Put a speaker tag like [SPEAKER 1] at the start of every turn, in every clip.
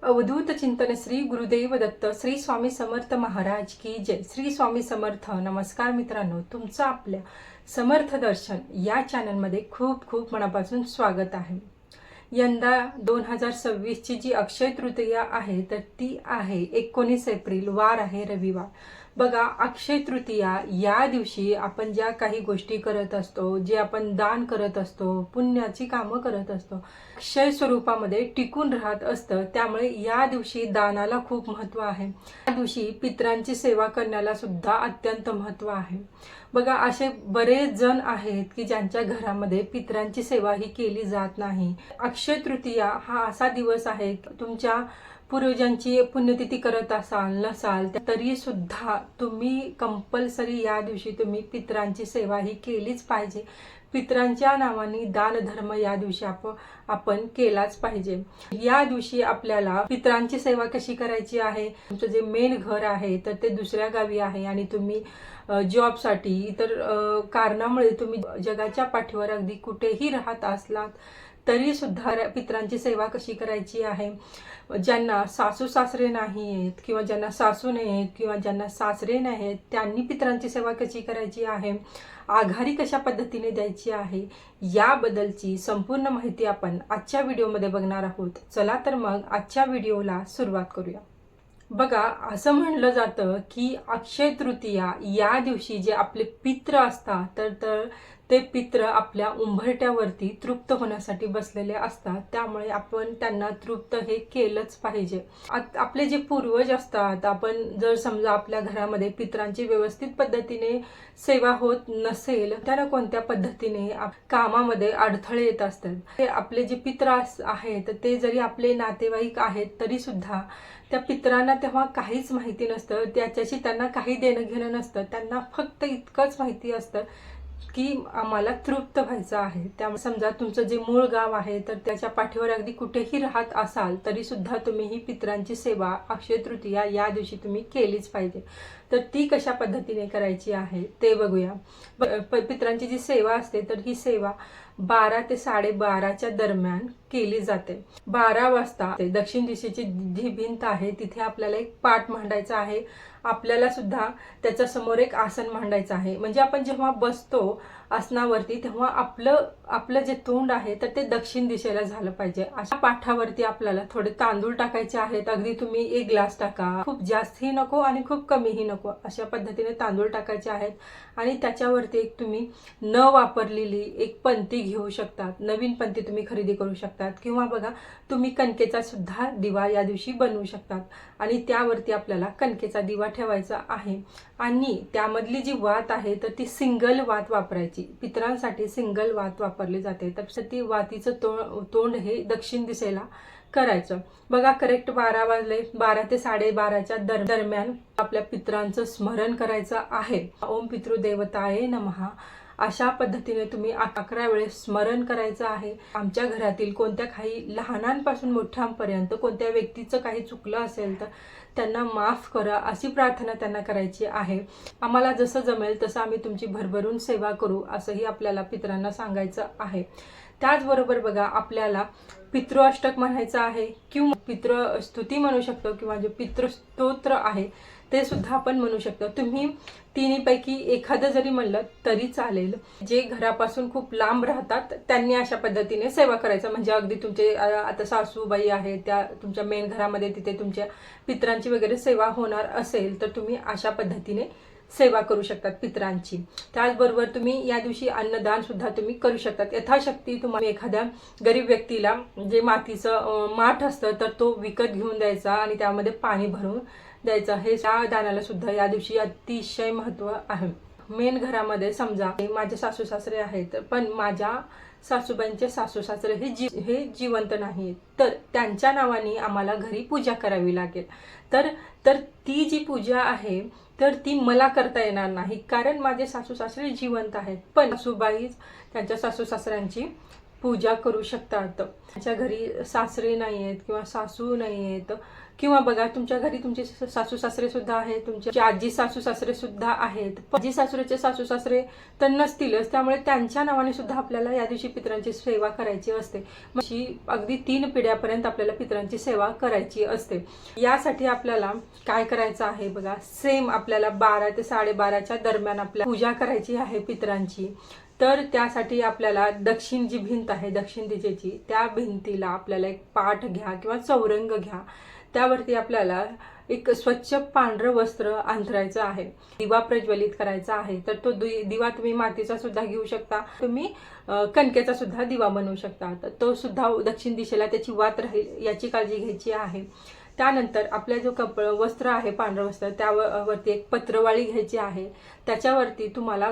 [SPEAKER 1] अवधूत चिंतन श्री गुरुदेव दत्त श्री स्वामी समर्थ महाराज की जय। श्री स्वामी समर्थ। नमस्कार मित्रांनो, तुमचं आपल्या समर्थ दर्शन या चॅनलमध्ये खूप खूप मनापासून स्वागत आहे। यंदा 2026 ची जी अक्षय तृतीया आहे तर ती आहे 19 एप्रिल, वार आहे रविवार। बघा, अक्षय तृतीया या दिवशी आपण ज्या काही गोष्टी करत असतो, जे आपण दान करत असतो, पुण्याची कामं करत असतो, अक्षय स्वरूपामध्ये टिकून राहत असतं। त्यामुळे या दिवशी दानाला खूप महत्त्व आहे। या दिवशी पितरांची सेवा करण्याला सुद्धा अत्यंत महत्त्व आहे। बघा, असे बरेच जण आहेत की ज्यांच्या घरामध्ये पितरांची सेवा ही केली जात नाही। अक्षय तृतीया हा असा दिवस आहे, तुमच्या पूर्वजांची पुण्यतिथी करत असाल नसाल तरी सुद्धा तुम्ही कंपल्सरी या दिवशी तुम्ही पितरांची सेवा ही केलीच पाहिजे। पितरांच्या नावाने दान धर्म या दिवशी आपण केलाच पाहिजे। या दिवशी आपल्याला पितरांची सेवा कशी करायची आहे, तुमचं जे मेन घर आहे तर ते दुसऱ्या गावी आहे आणि तुम्ही जॉबसाठी इतर कारणामुळे तुम्ही जगाच्या पाठीवर अगदी कुठेही राहत असलात तरी सुद्धा पितरांची सेवा कशी करायची आहे। ज्यांना सासू सासरे नाही आहेत किंवा ज्यांना सासू नाही आहेत किंवा ज्यांना सासरे नाही आहेत त्यांनी पितरांची सेवा कशी करायची आहे, आघाडी कशा पद्धतीने द्यायची आहे, याबद्दलची संपूर्ण माहिती आपण आजच्या व्हिडिओमध्ये बघणार आहोत। चला तर मग आजच्या व्हिडिओला सुरुवात करूया। बघा, असं म्हणलं जातं की अक्षय तृतीया या दिवशी जे आपले पित्र असतात तर ते पित्र आपल्या उंबरट्यावरती तृप्त होण्यासाठी बसलेले असतात। त्यामुळे आपण त्यांना तृप्त हे केलंच पाहिजे। आपले जे पूर्वज असतात, आपण जर समजा आपल्या घरामध्ये पितरांची व्यवस्थित पद्धतीने सेवा होत नसेल तर कोणत्या पद्धतीने कामामध्ये अडथळे येत असतात। आपले जे पित्र आहेत ते जरी आपले नातेवाईक आहेत तरी सुद्धा त्या पितरांना तेव्हा काहीच माहिती नसतं, त्याच्याशी त्यांना काही देणं घेणं नसतं। त्यांना फक्त इतकंच माहिती असतं की आम्हाला तृप्त व्हायचं आहे। त्यामुळे समजा तुमचं जे मूळ गाव आहे तर त्याच्या पाठीवर अगदी कुठेही राहत असाल तरी सुद्धा तुम्ही ही पितरांची सेवा अक्षय तृतीया या दिवशी तुम्ही केलीच पाहिजे। तर ती कशा पद्धतीने करायची आहे ते बघूया। पितरांची जी सेवा असते तर ही सेवा 12 ते 12:30च्या दरम्यान केली जाते। 12 वाजता दक्षिण दिशेची जी भिंत आहे तिथे आपल्याला एक पाट मांडायचा आहे। आपल्याला सुद्धा त्याच्या समोर एक आसन मांडायचं आहे। म्हणजे आपण जेव्हा बसतो आसनावरती तेव्हा आपलं जे तोंड आहे तर ते दक्षिण दिशेला झालं पाहिजे। अशा पाठावरती आपल्याला थोडे तांदूळ टाकायचे आहेत। अगदी तुम्ही 1 ग्लास टाका, खूप जास्तही नको आणि खूप कमीही नको, अशा पद्धतीने तांदूळ टाकायचे आहेत। आणि त्याच्यावरती एक तुम्ही न वापरलेली एक पंती घेऊ शकतात, नवीन पंती तुम्ही खरेदी करू शकतात किंवा बघा तुम्ही कणकेचा सुद्धा दिवा या दिवशी बनवू शकतात आणि त्यावरती आपल्याला कणकेचा दिवा ठेवायचा आहे। आणि त्यामधली जी वात आहे तर ती सिंगल वात वापरायची। पितरांसाठी सिंगल वात वापरली जाते तर ती वातीचं तोंड हे दक्षिण दिशेला करायचं। बघा, करेक्ट 12 वाजले। 12 ते 12:30च्या दरम्यान आपल्या पितरांचं स्मरण करायचं आहे। ओम पितृदेवताये नमः अशा पद्धतीने तुम्ही 11 वेळेस स्मरण करायचं आहे। आमच्या घरातील कोणत्या काही लहानांपासून मोठ्यांपर्यंत कोणत्या व्यक्तीचं काही चुकलं असेल तर त्यांना माफ करा अशी प्रार्थना त्यांना करायची आहे। आम्हाला जसं जमेल तसं आम्ही तुमची भरभरून सेवा करू असंही आपल्याला पितरांना सांगायचं आहे। त्याचबरोबर बघा, आपल्याला पितृअष्टक म्हणायचं आहे किंवा पितृस्तुती म्हणू शकतो किंवा जे पितृस्तोत्र आहे ते सुद्धा आपण म्हणू शकतो। तुम्ही तिन्हीपैकी एखादं जरी म्हणलं तरी चालेल। जे घरापासून खूप लांब राहतात त्यांनी अशा पद्धतीने सेवा करायचं। म्हणजे अगदी तुमचे आता सासूबाई आहेत त्या तुमच्या मेन घरामध्ये तिथे तुमच्या पितरांची वगैरे सेवा होणार असेल तर तुम्ही अशा पद्धतीने सेवा करू शकतात पितरांची। त्याचबरोबर तुम्ही या दिवशी अन्नदान सुद्धा तुम्ही करू शकतात। यथाशक्ती तुम्हाला एखाद्या गरीब व्यक्तीला जे मातीचं माठ असतं तर तो विकत घेऊन द्यायचा आणि त्यामध्ये पाणी भरून द्यायचं। हे त्या दानाला सुद्धा या दिवशी अतिशय महत्त्व आहे। मेन घरामध्ये समजा माझे सासू सासरे आहेत पण माझ्या सासूबाईंचे सासू सासरे हे जिवंत नाहीत तर त्यांच्या नावाने आम्हाला घरी पूजा करावी लागेल। तर ती जी पूजा आहे तर ती मला करता येणार नाही कारण माझे सासू सासरे जिवंत आहेत, पण सासूबाई त्यांच्या सासू सासऱ्यांची पूजा करू शकतात. त्यांच्या घरी सासरे नाही आहेत किंवा सासू नाही आहेत, किंवा बघा तुमच्या घरी तुमचे सासू सासरे सुद्धा आहेत, तुमचे आजी सासू सासरे सुद्धा आहेत, आजी सासऱ्याचे सासू सासरे तर नसतीलच, त्यामुळे त्यांच्या नावाने सुद्धा आपल्याला या दिवशी पितरांची सेवा करायची असते. अशी अगदी 3 पिढ्यापर्यंत आपल्याला पितरांची सेवा करायची असते. यासाठी आपल्याला काय करायचं आहे बघा, सेम आपल्याला 12 ते 12:30च्या दरम्यान आपल्याला पूजा करायची आहे पितरांची. तर त्यासाठी आपल्याला दक्षिण जी भिंत आहे, दक्षिण दिशेची, त्या भिंतीला आपल्याला एक पाट घ्या किंवा चौरंग घ्या. त्यावरती आपल्याला एक स्वच्छ पांढरं वस्त्र अंथरायचं आहे, दिवा प्रज्वलित करायचा आहे. तर तो दिवा तुम्ही मातीचा सुद्धा घेऊ शकता, तुम्ही कणकेचा सुद्धा दिवा बनवू शकता. तर तो सुद्धा दक्षिण दिशेला त्याची वात राहील याची काळजी घ्यायची आहे. त्यानंतर आपल्या जो वस्त्र आहे, पांढरं वस्त्र, त्यावरती एक पत्रवाळी घ्यायची आहे. त्याच्यावरती तुम्हाला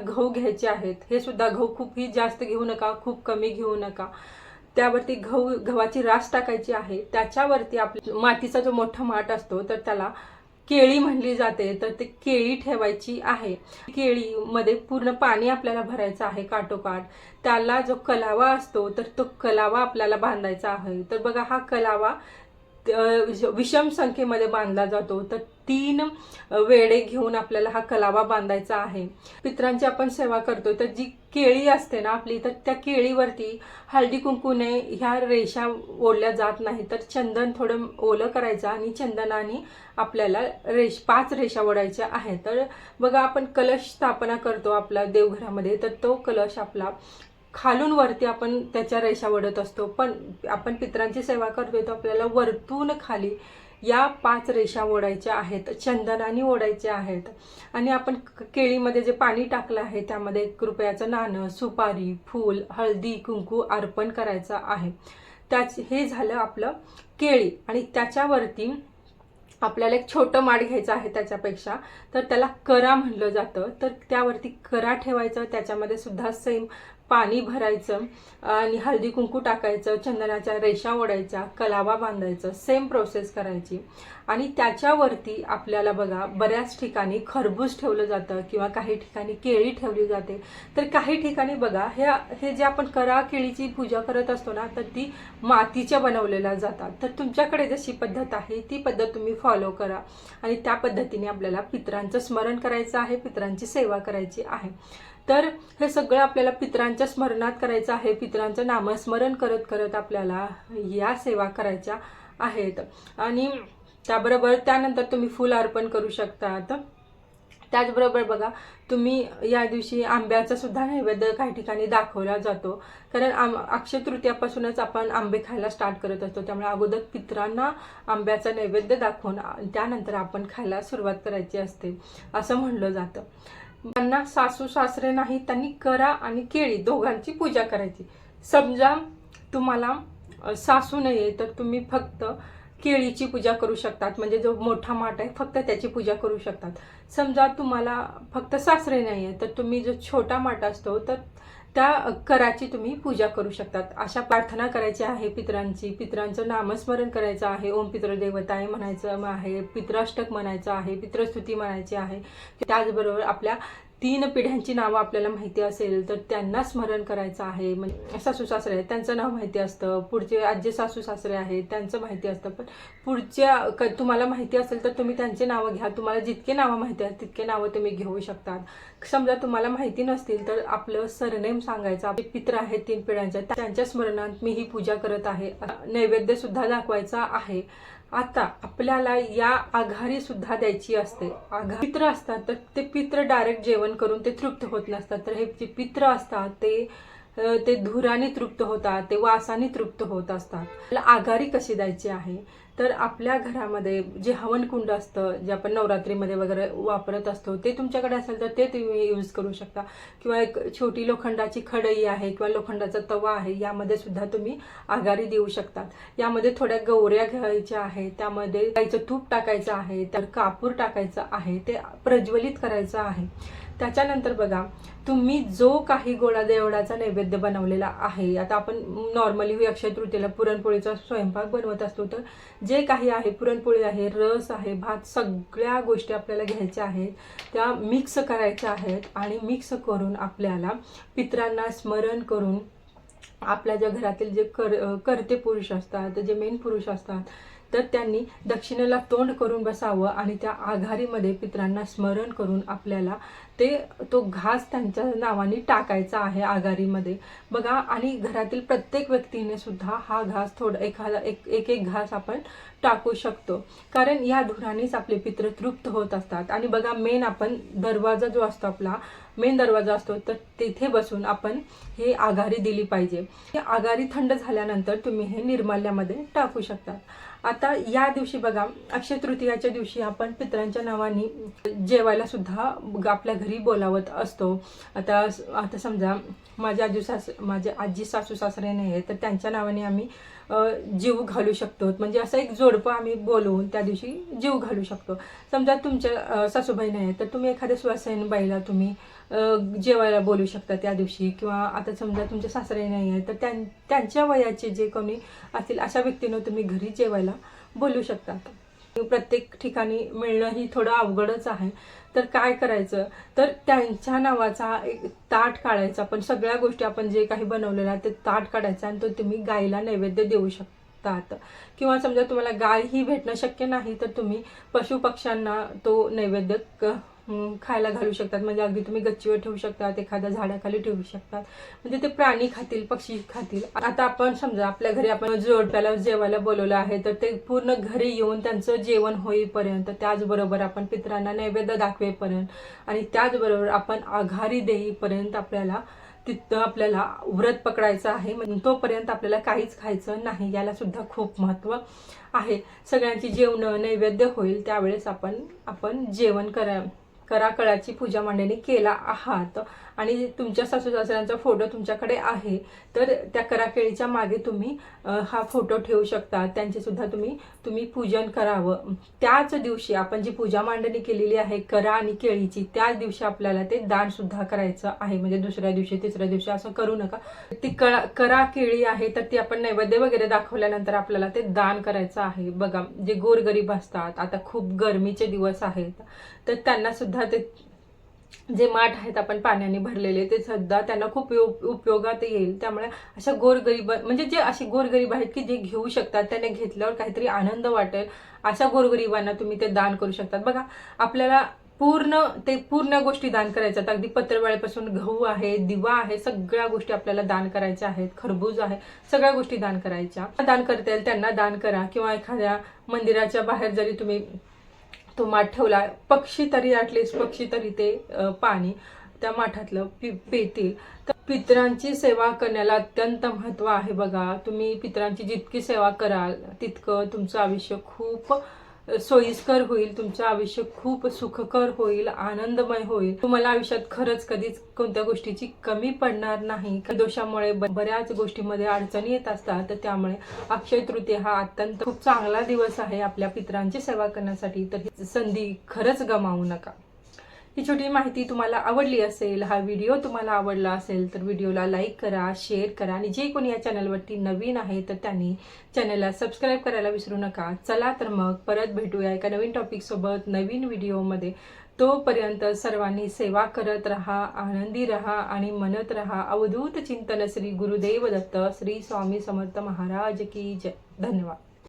[SPEAKER 1] गहू घ्यायचे आहेत. हे सुद्धा गहू खूपही जास्त घेऊ नका, खूप कमी घेऊ नका. त्यावरती गव्हाची रास टाकायची आहे. त्याच्यावरती आपली मातीचा जो मोठा माठ असतो तर त्याला केळी म्हणली जाते, तर ते केळी ठेवायची आहे. केळीमध्ये पूर्ण पाणी आपल्याला भरायचं आहे काठोकाठ. त्याला जो कलावा असतो तर तो कलावा आपल्याला बांधायचा आहे. तर बघा, हा कलावा विषम संख्येमध्ये बांधला जातो. तर 3 वेढे घेऊन आपल्याला हा कलावा बांधायचा आहे. पितरांची आपण सेवा करतो, तर जी केळी असते ना आपली, तर त्या केळीवरती हळदी कुंकूने ह्या रेषा ओढल्या जात नाही. तर चंदन थोडं ओलं करायचं आणि चंदनाने आपल्याला 5 रेषा ओढायच्या आहेत. तर बघा, आपण कलश स्थापना करतो आपल्या देवघरामध्ये, तर तो कलश आपला खालून वरती आपण त्याच्या रेषा ओढत असतो. पण आपण पितरांची सेवा करतोय तर आपल्याला वरतून खाली या 5 रेषा ओढायच्या आहेत, चंदनाने ओढायच्या आहेत. आणि आपण केळीमध्ये जे पाणी टाकलं आहे त्यामध्ये 1 रुपयाचं नाणं, सुपारी, फूल, हळदी कुंकू अर्पण करायचं आहे. हे झालं आपलं केळी. आणि त्याच्यावरती आपल्याला एक छोटं माठ घ्यायचं आहे त्याच्यापेक्षा, तर त्याला करा म्हणलं जातं. तर त्यावरती करा ठेवायचं, त्याच्यामध्ये सुद्धा सेम पाणी भरायचं आणि हळदी कुंकू टाकायचं, चंदनाच्या रेषा ओढायच्या, कलावा बांधायचं, सेम प्रोसेस करायची. आणि त्याच्यावरती आपल्याला बघा, बऱ्याच ठिकाणी खरबूज ठेवलं जातं किंवा काही ठिकाणी केळी ठेवली जाते. तर काही ठिकाणी बघा, हे जे आपण करा केळीची पूजा करत असतो ना, तर ती मातीच्या बनवलेल्या जातात. तर तुमच्याकडे जशी पद्धत आहे ती पद्धत तुम्ही फॉलो करा आणि त्या पद्धतीने आपल्याला पितरांचं स्मरण करायचं आहे, पितरांची सेवा करायची आहे. तर हे सगळं आपल्याला पितरांच्या स्मरणात करायचं आहे. पितरांचं नामस्मरण करत करत आपल्याला या सेवा करायच्या आहेत. आणि त्याबरोबर त्यानंतर तुम्ही फूल अर्पण करू शकतात. त्याचबरोबर बघा, तुम्ही या दिवशी आंब्याचा सुद्धा नैवेद्य काही ठिकाणी दाखवला जातो. कारण अक्षय तृतीयापासूनच आपण आंबे खायला स्टार्ट करत असतो. त्यामुळे अगोदर पितरांना आंब्याचा नैवेद्य दाखवून त्यानंतर आपण खायला सुरुवात करायची असते असं म्हणलं जातं. त्यांना सासू सासरे नाही, त्यांनी करा आणि केळी दोघांची पूजा करायची. समजा तुम्हाला सासू नाहीये तर तुम्ही फक्त केळीची पूजा करू शकतात, म्हणजे जो मोठा माठ आहे फक्त त्याची पूजा करू शकतात. समजा तुम्हाला फक्त सासरे नाहीये तर तुम्ही जो छोटा माठ असतो तर त्या कराची तुम्ही पूजा करू शकतात. अशा प्रार्थना करायची आहे पितरांची. पितरांचं नामस्मरण करायचं आहे. ओम पितृ देवताय म्हणायचं आहे, पितराष्टक म्हणायचं आहे, पितृस्तुती म्हणायची आहे. त्याचबरोबर आपल्या 3 पिढ्यांची नावं आपल्याला माहिती असेल तर त्यांना स्मरण करायचं आहे. म्हणजे सासू सासरे आहेत त्यांचं नाव माहिती असतं, पुढचे आजी सासू सासरे आहेत त्यांचं माहिती असतं. पण पुढच्या तुम्हाला माहिती असेल तर तुम्ही त्यांचे नावं घ्या. तुम्हाला जितके नावं माहिती आहेत तितके नावं तुम्ही घेऊ शकतात. समजा तुम्हाला माहिती नसतील तर आपलं सरनेम सांगायचं. आपले पित्र आहेत 3 पिढ्यांच्या, त्यांच्या स्मरणात मी ही पूजा करत आहे. नैवेद्य सुद्धा दाखवायचा आहे. आता आपल्याला या आघारी सुद्धा द्यायची असते. पित्र असतात तर ते पित्र डायरेक्ट जेवण करून ते तृप्त होत नसतात. तर हे जे पित्र असतात ते धुराने तृप्त होतात, ते वासाने तृप्त होत असतात. आपल्याला आघारी कशी द्यायची आहे तर आपल्या घरामध्ये जे हवनकुंड असतं, जे आपण नवरात्रीमध्ये वगैरे वापरत असतो, ते तुमच्याकडे असेल तर ते तुम्ही यूज करू शकता. किंवा एक छोटी लोखंडाची कढई आहे किंवा लोखंडाचा तवा आहे, यामध्ये सुद्धा तुम्ही आघारी देऊ शकतात. यामध्ये थोड्या गौऱ्या घ्यायच्या आहेत, त्यामध्ये गाईचं तूप टाकायचं आहे, तर कापूर टाकायचं आहे, ते प्रज्वलित करायचं आहे. त्याच्यानंतर बघा, तुम्ही जो काही गोळा देवळाचा नैवेद्य बनवलेला आहे, आता आपण नॉर्मली अक्षय तृतीयेला पुरणपोळीचा स्वयंपाक बनवत असतो, तर जे काही आहे, पुरणपोळी आहे, रस आहे, भात, सगळ्या गोष्टी आपल्याला घ्यायच्या आहेत, त्या मिक्स करायच्या आहेत. आणि मिक्स करून आपल्याला पितरांना स्मरण करून आपल्या ज्या घरातील जे करते पुरुष असतात, जे मेन पुरुष असतात, तर त्यांनी दक्षिणेला तोंड करून बसावं आणि त्या आघाडीमध्ये पितरांना स्मरण करून आपल्याला तो घास त्यांच्या नावाने टाकायचा आहे आघाडीमध्ये बघा. आणि घरातील प्रत्येक व्यक्तीने सुद्धा हा घास एखादा एक घास आपण टाकू शकतो, कारण या धुरानेच आपले पित्र तृप्त होत असतात. आणि बघा, मेन आपण दरवाजा जो असतो, आपला मेन दरवाजा असतो, तर तिथे बसून आपण हे आघाडी दिली पाहिजे. ही आघाडी थंड झाल्यानंतर तुम्ही हे निर्माल्यामध्ये टाकू शकता. आता या दिवशी बघा, अक्षय तृतीयाच्या दिवशी आपण पितरांच्या नावाने जेवायला सुद्धा आपल्या घरी बोलावत असतो. आता समजा माझे आजी सासू सासरे नाही आहे, तर त्यांच्या नावाने आम्ही जीव घालू शकतो. म्हणजे असं एक जोडपं आम्ही बोलवून त्या दिवशी जीव घालू शकतो. समजा तुमच्या सासूबाई नाही आहे, तर तुम्ही एखाद्या सुवासिनी बाईला तुम्ही जेवायला बोलू शकता त्या दिवशी. किंवा आता समजा तुमचे सासरे नाही आहे, तर त्यांच्या वयाचे जे कोणी असतील अशा व्यक्तींना तुम्ही घरी जेवायला बोलू शकता. प्रत्येक ठिकाणी मिळणं ही थोडं अवघडच आहे. तर काय करायचं, तर त्यांच्या नावाचा एक ताट काढायचा. पण सगळ्या गोष्टी आपण जे काही बनवलेलं आहे ते ताट काढायचं आणि तो तुम्ही गायीला नैवेद्य देऊ शकतात. किंवा समजा तुम्हाला गाय ही भेटणं शक्य नाही, तर तुम्ही पशुपक्ष्यांना तो नैवेद्य खायला घालू शकतात. म्हणजे अगदी तुम्ही गच्चीवर ठेवू शकतात, एखाद्या झाडाखाली ठेवू शकतात, म्हणजे ते प्राणी खातील, पक्षी खातील. आता आपण समजा आपल्या घरी आपण जोडप्याला जेवायला बोलवलं आहे, तर ते पूर्ण घरी येऊन त्यांचं जेवण होईपर्यंत, त्याचबरोबर आपण पितरांना नैवेद्य दाखवेपर्यंत आणि त्याचबरोबर आपण आघाडी देईपर्यंत आपल्याला व्रत पकडायचं आहे. म्हणजे तोपर्यंत आपल्याला काहीच खायचं नाही. याला सुद्धा खूप महत्त्व आहे. सगळ्यांची जेवण नैवेद्य होईल त्यावेळेस आपण जेवण कराकळाची पूजा मांडणी केला आहात. आणि तुमच्या सासू सासऱ्यांचा फोटो तुमच्याकडे आहे, तर त्या कराकेळीच्या मागे तुम्ही हा फोटो ठेवू शकता. त्यांचे सुद्धा तुम्ही पूजन करावं. त्याच दिवशी आपण जी पूजा मांडणी केलेली आहे करा आणि केळीची, त्याच दिवशी आपल्याला ते दान सुद्धा करायचं आहे. म्हणजे दुसऱ्या दिवशी तिसऱ्या दिवशी असं करू नका. ती करा केळी आहे, तर ती आपण नैवेद्य वगैरे दाखवल्यानंतर आपल्याला ते दान करायचं आहे. बघा, जे गोरगरीब असतात, आता खूप गरमीचे दिवस आहेत, तर त्यांना सुद्धा ते जे माठ आहेत आपण पाण्याने भरलेले, ते सुद्धा त्यांना खूप उपयोगात येईल. त्यामुळे अशा गोरगरीब, म्हणजे जे असे गोरगरीब आहेत की जे घेऊ शकतात, त्यांना घेतल्यावर काहीतरी आनंद वाटेल, अशा गोरगरिबांना तुम्ही ते दान करू शकतात. बघा, आपल्याला पूर्ण गोष्टी दान करायच्या. अगदी पत्रवाळीपासून गहू आहे, दिवा आहे, सगळ्या गोष्टी आपल्याला दान करायच्या आहेत. खरबूज आहे, सगळ्या गोष्टी दान करायच्या. दान करता येईल त्यांना दान करा. किंवा एखाद्या मंदिराच्या बाहेर जरी तुम्ही तो माठ ठेवला, पक्षी तरी ते पाणी त्या माठातलं पितील. तर पितरांची सेवा करण्याला अत्यंत महत्त्व आहे. बघा, तुम्ही पितरांची जितकी सेवा कराल तितकं तुमचं आयुष्य खूप सोयीस्कर होईल, तुमचं आयुष्य खूप सुखकर होईल, आनंदमय होईल. तुम्हाला आयुष्यात खरंच कधीच कोणत्या गोष्टीची कमी पडणार नाही. दोषामुळे बऱ्याच गोष्टीमध्ये अडचणी येत असतात, तर त्यामुळे अक्षय तृतीया हा अत्यंत खूप चांगला दिवस आहे आपल्या पितरांची सेवा करण्यासाठी. तर ही संधी खरंच गमावू नका. ही छोटी माहिती तुम्हाला आवडली असेल, हा व्हिडिओ तुम्हाला आवडला असेल, तर व्हिडिओला लाईक करा, शेअर करा. आणि जे कोणी या चॅनलवरती नवीन आहे तर त्यांनी चॅनलला सबस्क्राईब करायला विसरू नका. चला तर मग परत भेटूया एका नवीन टॉपिकसोबत, नवीन व्हिडिओमध्ये. तोपर्यंत सर्वांनी सेवा करत राहा, आनंदी राहा आणि म्हणत राहा अवधूत चिंतन श्री गुरुदेव दत्त, श्री स्वामी समर्थ महाराज की जय. धन्यवाद.